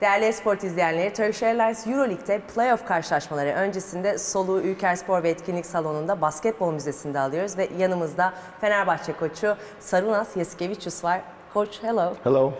Değerli esport izleyenleri, Turkish Airlines EuroLeague'de playoff karşılaşmaları öncesinde soluğu Ülker Spor ve Etkinlik Salonu'nda basketbol müzesinde alıyoruz ve yanımızda Fenerbahçe koçu Sarunas Jasikevicius var. Coach, hello. Hello.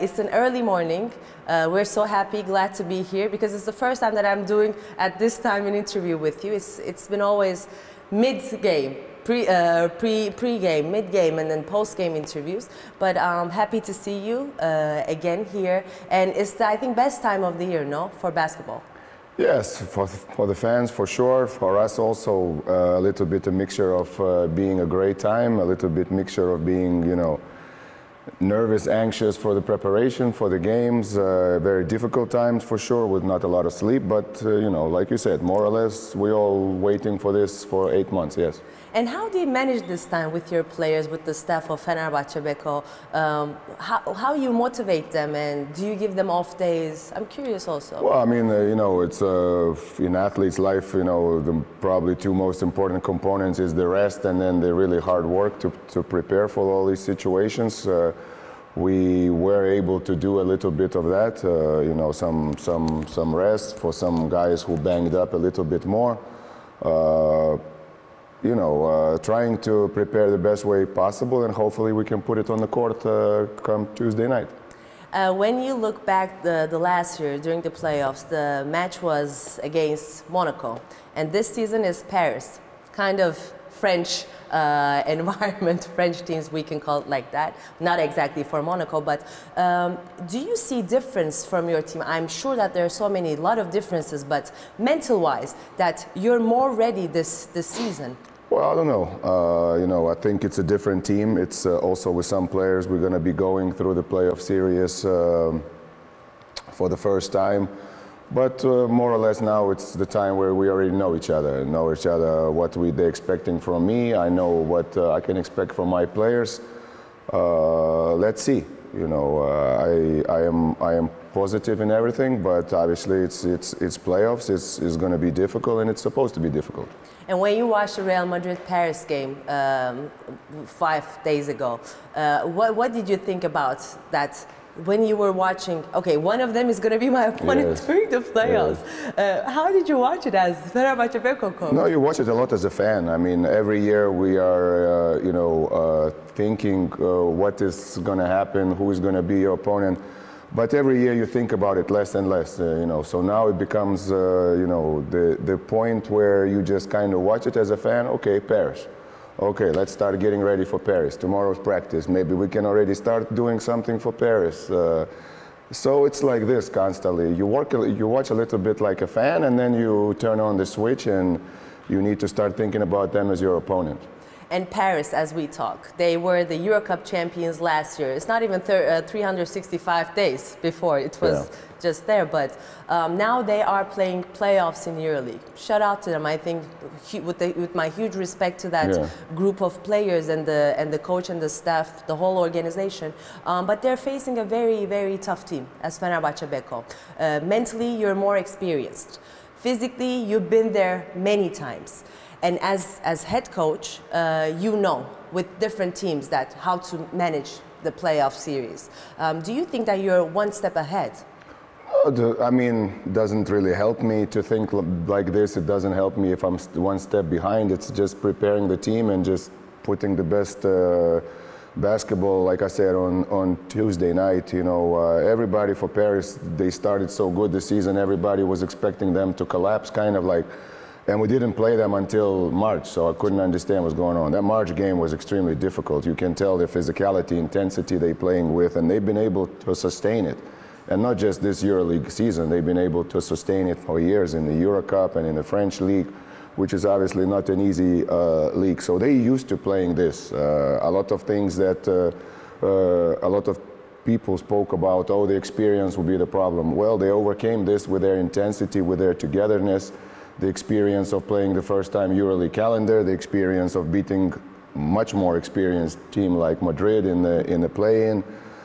It's an early morning. We're so happy, glad to be here because it's the first time that I'm doing at this time an interview with you. It's been always mid-game. Pre-game, mid-game, and then post-game interviews. But I'm happy to see you again here. And it's the, I think, best time of the year, no, for basketball? Yes, for the fans, for sure. For us also, a little bit a mixture of being a great time, a little bit mixture of being, you know, nervous, anxious for the preparation, for the games. Very difficult times for sure, with not a lot of sleep. But, you know, like you said, more or less, we're all waiting for this for 8 months, yes. And how do you manage this time with your players, with the staff of Fenerbahçe Beko? How you motivate them, and do you give them off days? I'm curious also. Well, I mean, you know, it's in athletes' life, you know, the probably two most important components is the rest and then the really hard work to prepare for all these situations. We were able to do a little bit of that, you know, some rest for some guys who banged up a little bit more. You know, trying to prepare the best way possible, and hopefully we can put it on the court come Tuesday night. When you look back the last year during the playoffs, the match was against Monaco, and this season is Paris, kind of French environment, French teams, we can call it like that. Not exactly for Monaco, but do you see difference from your team? I'm sure that there are a lot of differences, but mental-wise, that you're more ready this season. Well, I don't know. You know, I think it's a different team. It's also with some players we're going to be going through the playoff series for the first time. But more or less now it's the time where we already know each other, what they're expecting from me. I know what I can expect from my players. Let's see. You know, I am positive in everything, but obviously it's playoffs. It's going to be difficult, and it's supposed to be difficult. And when you watched the Real Madrid-Paris game 5 days ago, what did you think about that? When you were watching, okay, one of them is going to be my opponent during the playoffs. Yes. How did you watch it as Fenerbahçe Beko coach? No, you watch it a lot as a fan. I mean, every year we are, you know, thinking what is going to happen, who is going to be your opponent. But every year you think about it less and less, you know. So now it becomes, you know, the point where you just kind of watch it as a fan. Okay, Paris. Okay, let's start getting ready for Paris. Tomorrow's practice. Maybe we can already start doing something for Paris. So it's like this constantly. You watch a little bit like a fan, and then you turn on the switch, and you need to start thinking about them as your opponent. And Paris, as we talk, they were the Euro Cup champions last year. It's not even 365 days before it was just there, but now they are playing playoffs in EuroLeague. Shout out to them. I think with my huge respect to that group of players and the coach and the staff, the whole organization. But they're facing a very, very tough team as Fenerbahçe Beko. Mentally, you're more experienced. Physically, you've been there many times. And as head coach, you know with different teams that how to manage the playoff series. Do you think that you're one step ahead? I mean, it doesn't really help me to think like this. It doesn't help me if I'm one step behind. It's just preparing the team and just putting the best basketball, like I said, on Tuesday night. You know, everybody for Paris, they started so good this season. Everybody was expecting them to collapse, kind of like. And we didn't play them until March, so I couldn't understand what's going on. That March game was extremely difficult. You can tell the physicality, intensity they're playing with, and they've been able to sustain it. And not just this EuroLeague season, they've been able to sustain it for years in the Euro Cup and in the French League, which is obviously not an easy league. So they used to playing this. A lot of things that a lot of people spoke about, oh, the experience will be the problem. Well, they overcame this with their intensity, with their togetherness, the experience of playing the first time EuroLeague calendar, the experience of beating much more experienced team like Madrid in the play-in.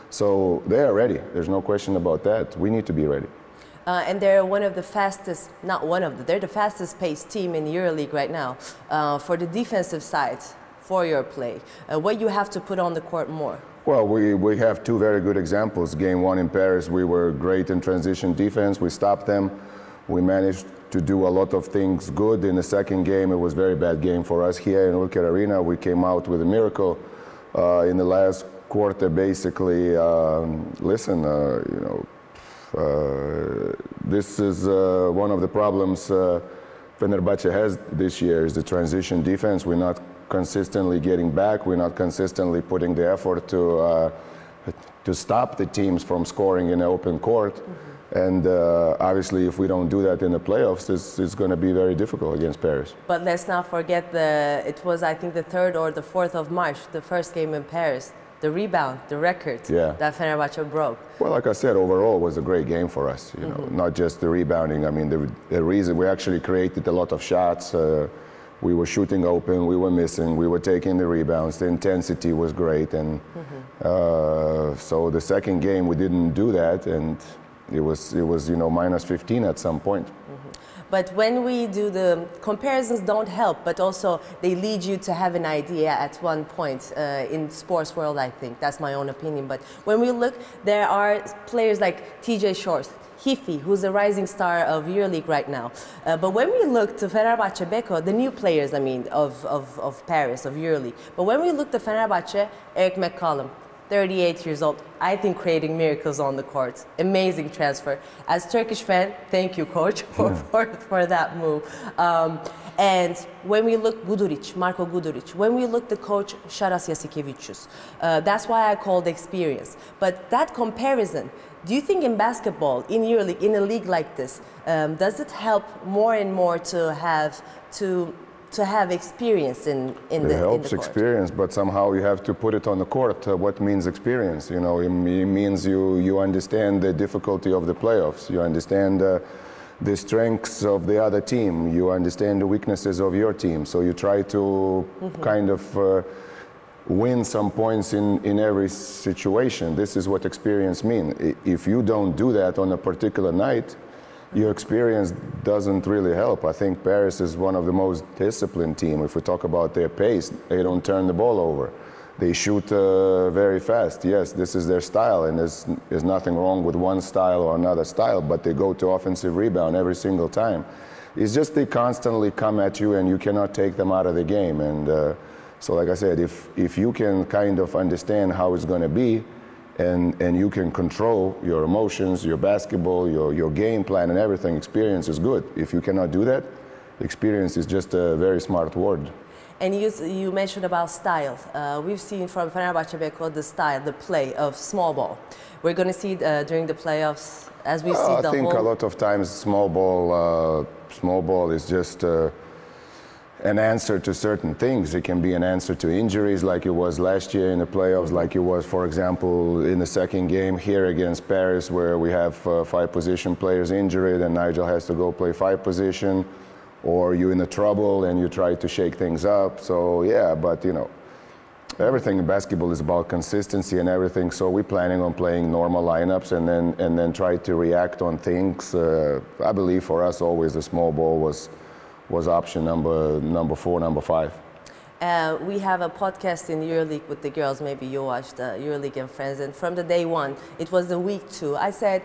So they are ready. There's no question about that. We need to be ready. And they're one of the fastest, they're the fastest paced team in EuroLeague right now. For the defensive side, for your play, what you have to put on the court more? Well, we have two very good examples. Game one in Paris, we were great in transition defense. We stopped them. We managed to do a lot of things good. In the second game, it was a very bad game for us here in Ulker Arena. We came out with a miracle in the last quarter, basically. This is one of the problems Fenerbahçe has this year is the transition defense. We're not consistently getting back. We're not consistently putting the effort to stop the teams from scoring in the open court. Mm-hmm. And obviously, if we don't do that in the playoffs, it's going to be very difficult against Paris. But let's not forget it was, I think, the 3rd or the 4th of March, the first game in Paris. The rebound, the record that Fenerbahçe broke. Well, like I said, overall it was a great game for us. You know, not just the rebounding. I mean, the reason we actually created a lot of shots. We were shooting open, we were missing, we were taking the rebounds. The intensity was great, and so the second game we didn't do that, and it was minus 15 at some point. But when we do the comparisons, don't help, but also they lead you to have an idea at one point in sports world. I think that's my own opinion. But when we look, there are players like TJ Short, Hifi, who's a rising star of EuroLeague right now. But when we look to Fenerbahçe Beko, the new players, I mean, of Paris, of EuroLeague. But when we look to Fenerbahçe, Eric McCollum, 38 years old, I think creating miracles on the court. Amazing transfer. As Turkish fan, thank you, coach, for that move. And when we look Marko Guduric, when we look the coach Saras Jasikevicius, that's why I called experience. But that comparison, do you think in basketball, in EuroLeague, in a league like this, does it help more and more to have experience in the court? It helps experience, but somehow you have to put it on the court. What means experience? You know, it means you understand the difficulty of the playoffs. You understand the strengths of the other team. You understand the weaknesses of your team. So you try to kind of win some points in every situation. This is what experience means. If you don't do that on a particular night, your experience doesn't really help. I think Paris is one of the most disciplined teams. If we talk about their pace, they don't turn the ball over. They shoot very fast. Yes, this is their style, and there's nothing wrong with one style or another style, but they go to offensive rebound every single time. It's just they constantly come at you, and you cannot take them out of the game. And so, like I said, if you can kind of understand how it's going to be, and you can control your emotions, your basketball, your game plan and everything, experience is good. If you cannot do that, experience is just a very smart word. And you mentioned about style. We've seen from Fenerbahçe Beko the style, the play of small ball. We're going to see during the playoffs as we see the whole... I think a lot of times small ball is just an answer to certain things. It can be an answer to injuries like it was last year in the playoffs, like it was, for example, in the second game here against Paris, where we have 5 position players injured and Nigel has to go play 5 position, or you're in the trouble and you try to shake things up. So yeah, but you know, everything in basketball is about consistency and everything. So we're planning on playing normal lineups and then try to react on things. I believe for us always the small ball was option number 4, number 5. We have a podcast in EuroLeague with the girls. Maybe you watched EuroLeague and Friends. And from the day one, it was the week 2. I said,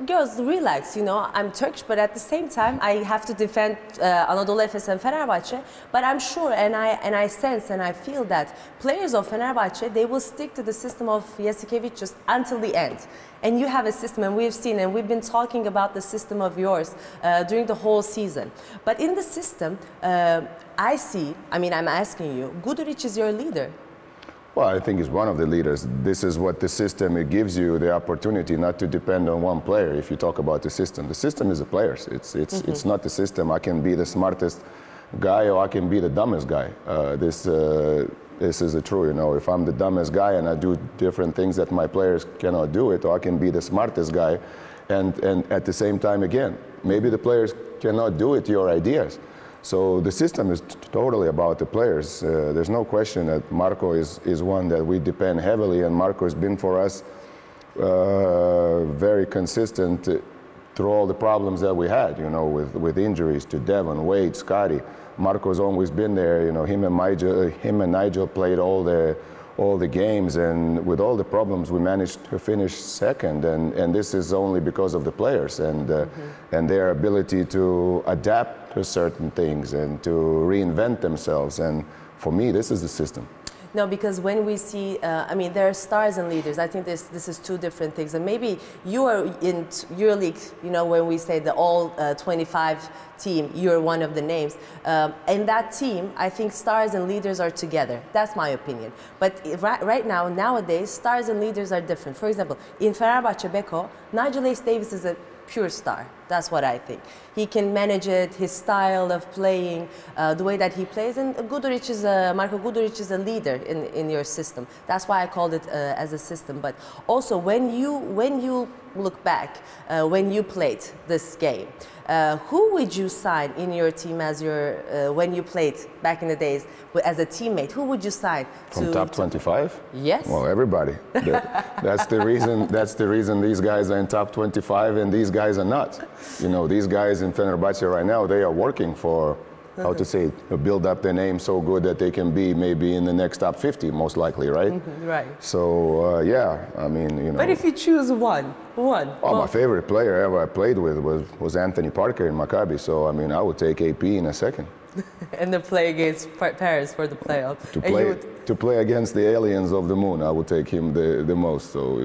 girls, relax. You know, I'm Turkish, but at the same time, I have to defend Anadolu Efes and Fenerbahçe. But I'm sure, and I sense and I feel that players of Fenerbahçe, they will stick to the system of Jasikevicius until the end. And you have a system, and we've seen, and we've been talking about the system of yours during the whole season. But in the system, I'm asking you, Guduric is your leader. Well, I think he's one of the leaders. This is what the system, it gives you the opportunity not to depend on one player. If you talk about the system is the players. It's not the system. I can be the smartest guy or I can be the dumbest guy. This is the truth, you know. If I'm the dumbest guy and I do different things that my players cannot do it, or I can be the smartest guy, and at the same time again, maybe the players cannot do it, your ideas. So the system is totally about the players. There's no question that Marko is one that we depend heavily, and Marko has been for us very consistent through all the problems that we had, you know, with injuries to Devon, Wade, Scotty. Marko's always been there. You know, him and Nigel played all all the games, and with all the problems, we managed to finish second, and this is only because of the players and their ability to adapt to certain things and to reinvent themselves. And for me, this is the system. No, because when we see, I mean, there are stars and leaders. I think this is two different things. And maybe you are in EuroLeague, you know, when we say the all 25 team, you're one of the names. In that team, I think stars and leaders are together. That's my opinion. But right now, nowadays, stars and leaders are different. For example, in Fenerbahçe Beko, Nigel Davis is a pure star. That's what I think. He can manage it, his style of playing, the way that he plays, and Marko Guduric is a leader in your system. That's why I called it as a system. But also, when you look back, when you played this game, who would you sign in your team as your when you played back in the days as a teammate? Who would you sign? From top 25? Yes. Well, everybody. That's the reason. That's the reason these guys are in top 25 and these guys are not. You know, these guys in Fenerbahçe right now, they are working for, how to say it, build up their name so good that they can be maybe in the next top 50, most likely, right? Right. So, yeah, I mean, you know. But if you choose one. Oh, my favorite player ever I played with was Anthony Parker in Maccabi. So, I mean, I would take AP in a second. And then play against Paris for the playoff. To play against the aliens of the moon, I would take him the most. So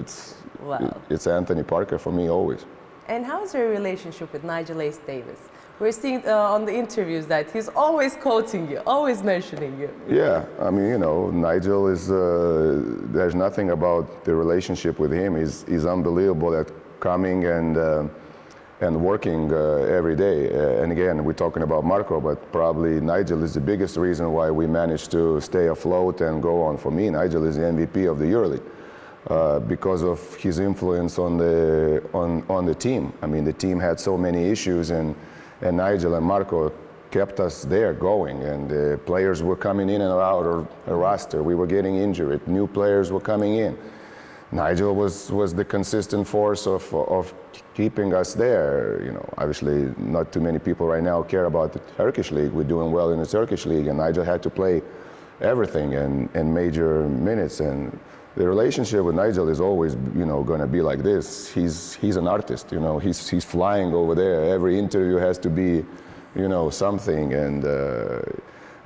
it's Anthony Parker for me always. And how's your relationship with Nigel Davis? We're seeing on the interviews that he's always quoting you, always mentioning you. Yeah, I mean, you know, Nigel is, there's nothing about the relationship with him. He's unbelievable at coming and working every day. And again, we're talking about Marko, but probably Nigel is the biggest reason why we managed to stay afloat and go on. For me, Nigel is the MVP of the EuroLeague. Because of his influence on the team. I mean, the team had so many issues, and Nigel and Marko kept us there going, and the players were coming in and out of the roster. We were getting injured. New players were coming in. Nigel was the consistent force of keeping us there. You know, obviously, not too many people right now care about the Turkish league. We're doing well in the Turkish league, and Nigel had to play everything and major minutes. And the relationship with Nigel is always, you know, going to be like this. He's an artist, you know. He's flying over there. Every interview has to be, you know, something. And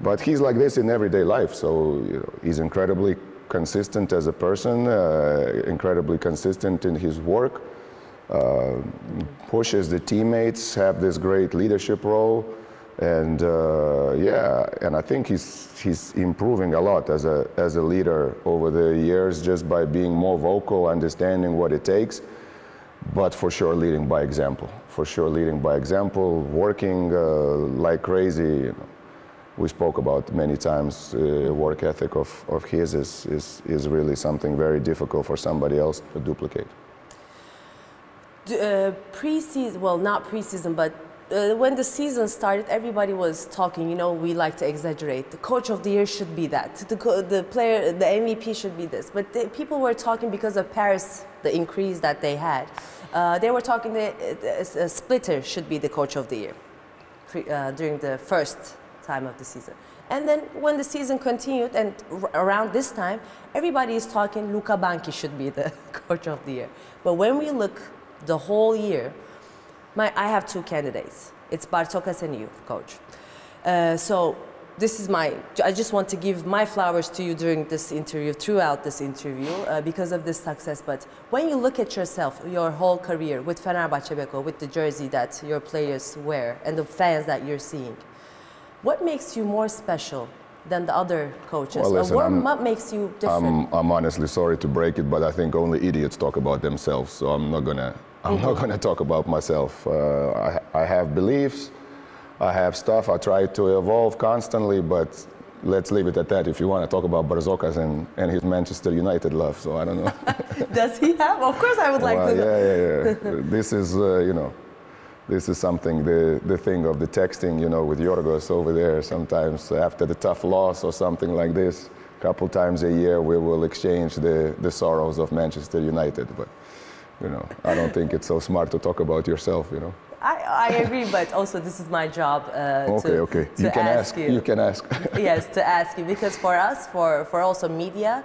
but he's like this in everyday life. So you know, he's incredibly consistent as a person, incredibly consistent in his work. Pushes the teammates, have this great leadership role. And yeah, and I think he's improving a lot as a leader over the years, just by being more vocal, understanding what it takes, but for sure leading by example. For sure leading by example, working like crazy. You know, we spoke about many times. Work ethic of his is really something very difficult for somebody else to duplicate. Pre-season, well, not pre-season, but when the season started, everybody was talking, you know, we like to exaggerate. The coach of the year should be that. The player, the MVP should be this. But people were talking because of Paris, the increase that they had. They were talking the Splitter should be the coach of the year during the first time of the season. And then when the season continued and around this time, everybody is talking Luka Banki should be the coach of the year. But when we look the whole year, I have two candidates. It's Bartokas and you, coach. So this is I just want to give my flowers to you during this interview, throughout this interview, because of this success. But when you look at yourself, your whole career with Fenerbahçe Beko, with the jersey that your players wear and the fans that you're seeing, what makes you more special than the other coaches? Well, listen, what makes you different? I'm honestly sorry to break it, but I think only idiots talk about themselves, so I'm not gonna talk about myself. I have beliefs, I have stuff, I try to evolve constantly, but let's leave it at that. If you want to talk about Barzokas and his Manchester United love, so I don't know. Does he have? Of course I would like to know. Yeah. This is, you know, this is something, the thing of the texting, you know, with Yorgos over there. Sometimes after the tough loss or something like this, a couple times a year we will exchange the sorrows of Manchester United. But you know, I don't think it's so smart to talk about yourself, you know. I agree, but also this is my job okay. You can ask. You can ask. Yes, to ask you, because for us, for also media,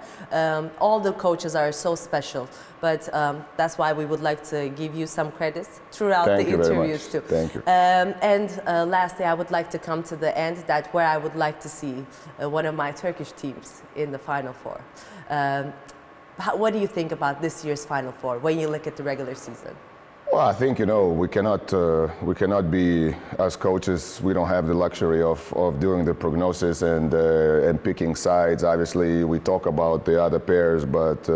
all the coaches are so special. But that's why we would like to give you some credits throughout the interviews too. Thank you. And lastly, I would like to come to the end that where I would like to see one of my Turkish teams in the Final Four. What do you think about this year's Final Four when you look at the regular season? Well, I think, we cannot be, as coaches, we don't have the luxury of doing the prognosis and picking sides. Obviously, we talk about the other pairs, but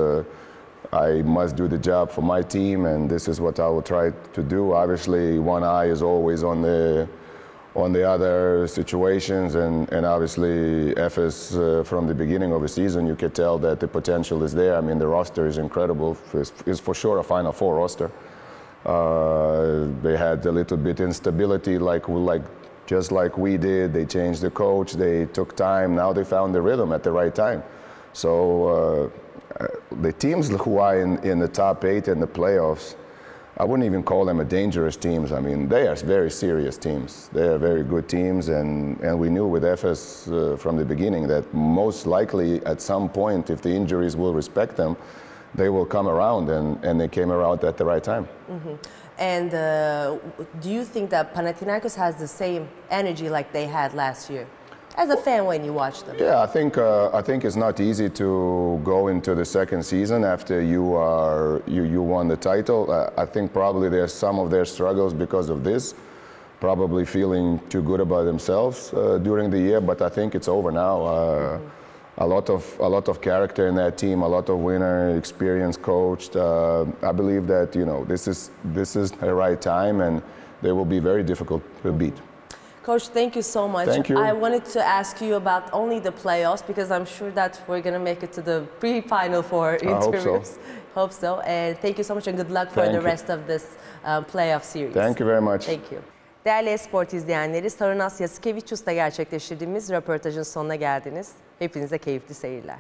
I must do the job for my team, and this is what I will try to do. Obviously, one eye is always on the other situations, and obviously Efes, from the beginning of the season, you could tell that the potential is there. I mean, the roster is incredible. It's for sure a Final Four roster. They had a little bit instability, just like we did. They changed the coach. They took time. Now they found the rhythm at the right time. So the teams who are in the top 8 in the playoffs, I wouldn't even call them a dangerous teams. I mean, they are very serious teams. They are very good teams, and we knew with Efes from the beginning that most likely at some point, if the injuries will respect them, they will come around, and they came around at the right time. Mm-hmm. And do you think that Panathinaikos has the same energy like they had last year? As a fan, when you watch them. Yeah, I think it's not easy to go into the second season after you won the title. I think probably there's some of their struggles because of this, probably feeling too good about themselves during the year. But I think it's over now. A lot of character in that team, a lot of winner, experienced coached. I believe that this is the right time, and they will be very difficult to beat. Coach, thank you so much. Thank you. I wanted to ask you about only the playoffs, because I'm sure that we're going to make it to the pre-Final Four interviews. I hope so. Hope so. And thank you so much, and good luck for the rest of this playoff series. Thank you very much. Thank you. Değerli esport izleyenleri, Sarunas Jasikevicius'la gerçekleştirdiğimiz röportajın sonuna geldiniz. Hepinize keyifli seyirler.